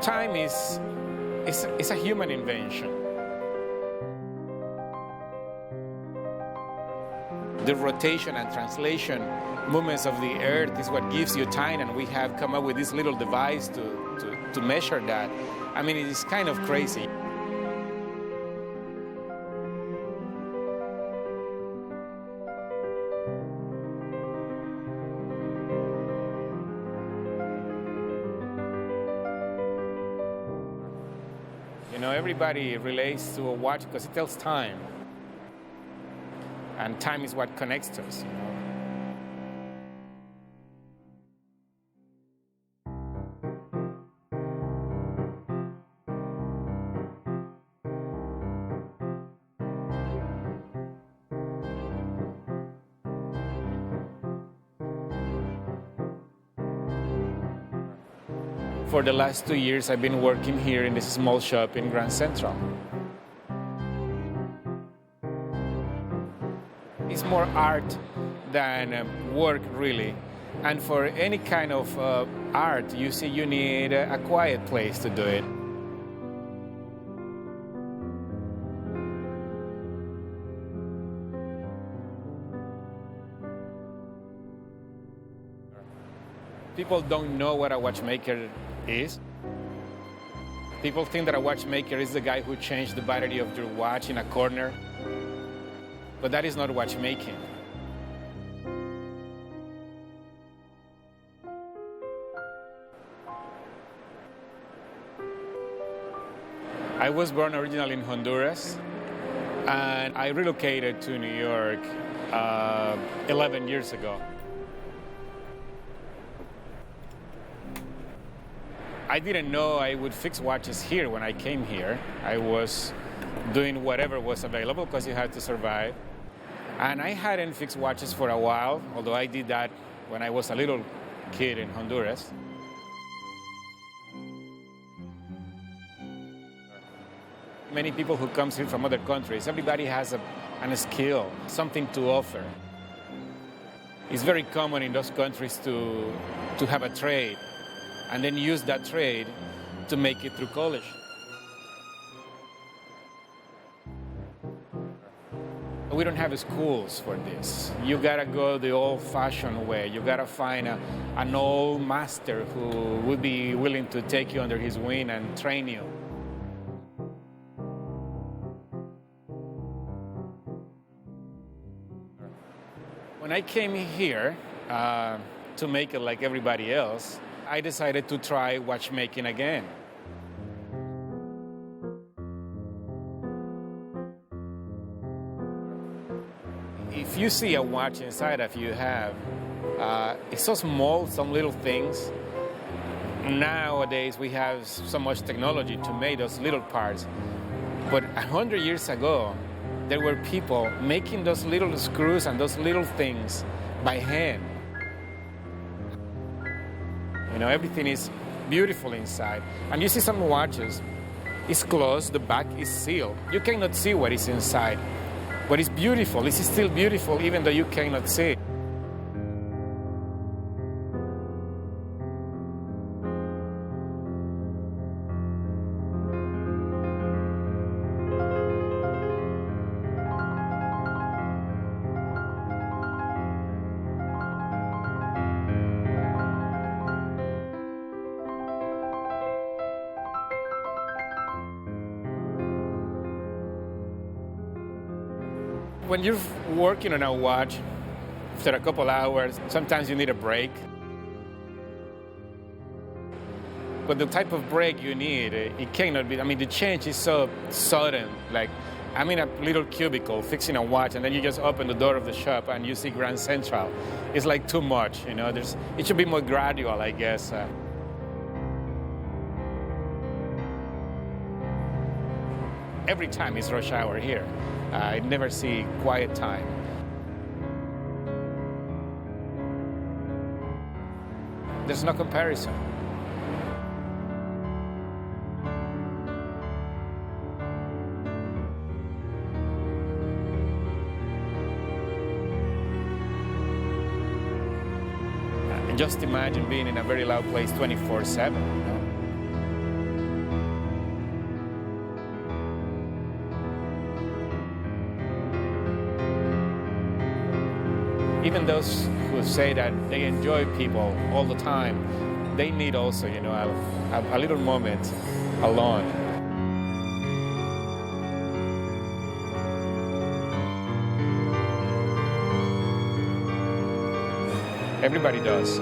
Time is a human invention. The rotation and translation movements of the Earth is what gives you time, and we have come up with this little device to measure that. I mean, it is kind of crazy. You know, everybody relates to a watch because it tells time. And time is what connects us, you know. For the last 2 years, I've been working here in this small shop in Grand Central. It's more art than work, really. And for any kind of art, you see, you need a quiet place to do it. People don't know what a watchmaker is. People think that a watchmaker is the guy who changed the battery of your watch in a corner. But that is not watchmaking. I was born originally in Honduras, and I relocated to New York 11 years ago. I didn't know I would fix watches here when I came here. I was doing whatever was available because you had to survive. And I hadn't fixed watches for a while, although I did that when I was a little kid in Honduras. Many people who come here from other countries, everybody has a skill, something to offer. It's very common in those countries to have a trade and then use that trade to make it through college. We don't have schools for this. You gotta go the old-fashioned way. You gotta find an old master who would be willing to take you under his wing and train you. When I came here to make it like everybody else, I decided to try watchmaking again. If you see a watch inside of you have, it's so small, some little things. Nowadays we have so much technology to make those little parts. But 100 years ago, there were people making those little screws and those little things by hand. You know, everything is beautiful inside. And you see some watches, it's closed, the back is sealed. You cannot see what is inside. But it's beautiful. It's still beautiful even though you cannot see it. When you're working on a watch, after a couple hours, sometimes you need a break. But the type of break you need, it cannot be, I mean, the change is so sudden. Like, I'm in a little cubicle fixing a watch, and then you just open the door of the shop and you see Grand Central. It's like too much, you know. It should be more gradual, I guess. Every time it's rush hour here. I never see quiet time. There's no comparison. Just imagine being in a very loud place 24/7, you know? Even those who say that they enjoy people all the time, they need also, a little moment alone. Everybody does.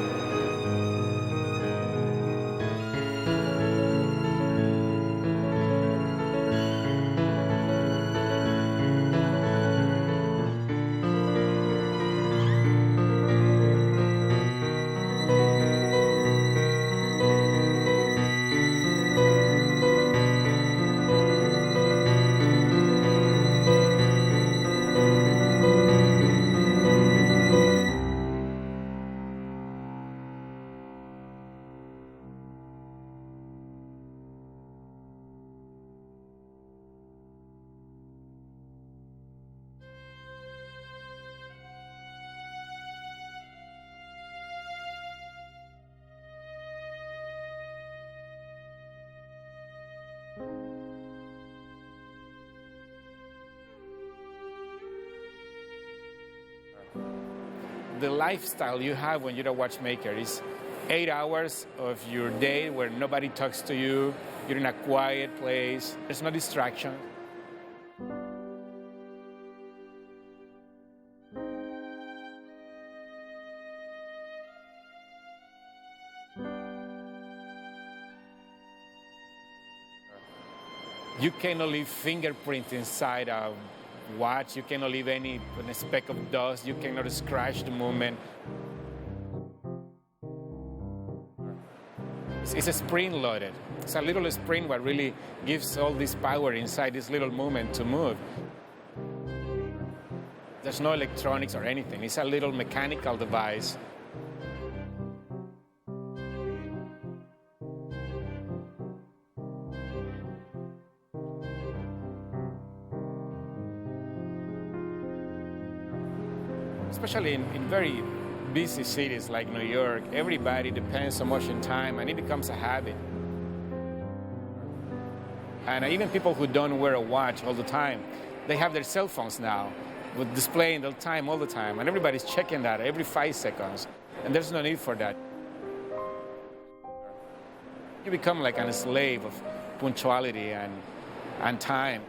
The lifestyle you have when you're a watchmaker is 8 hours of your day where nobody talks to you, you're in a quiet place, there's no distraction. You cannot leave fingerprints inside a watch, you cannot leave any speck of dust, you cannot scratch the movement. It's a spring loaded. It's a little spring what really gives all this power inside this little movement to move. There's no electronics or anything. It's a little mechanical device. Especially in very busy cities like New York, everybody depends so much on time and it becomes a habit. And even people who don't wear a watch all the time, they have their cell phones now with displaying the time all the time, and everybody's checking that every 5 seconds, and there's no need for that. You become like a slave of punctuality and time.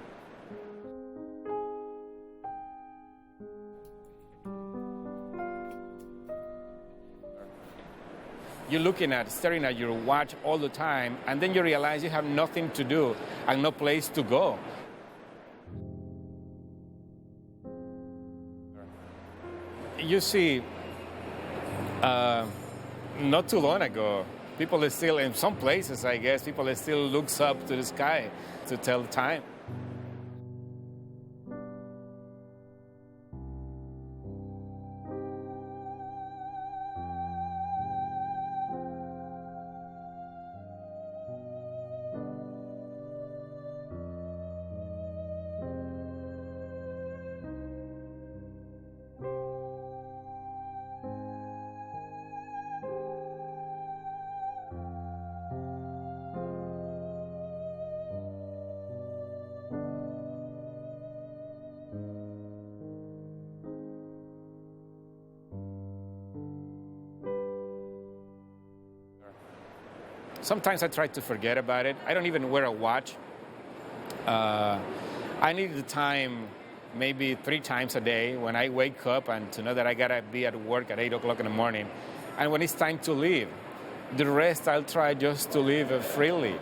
You're staring at your watch all the time, and then you realize you have nothing to do and no place to go. You see, not too long ago, people are still, in some places, I guess, people are still looks up to the sky to tell time. Sometimes I try to forget about it. I don't even wear a watch. I need the time maybe 3 times a day when I wake up and to know that I gotta be at work at 8 o'clock in the morning. And when it's time to leave, the rest I'll try just to live freely.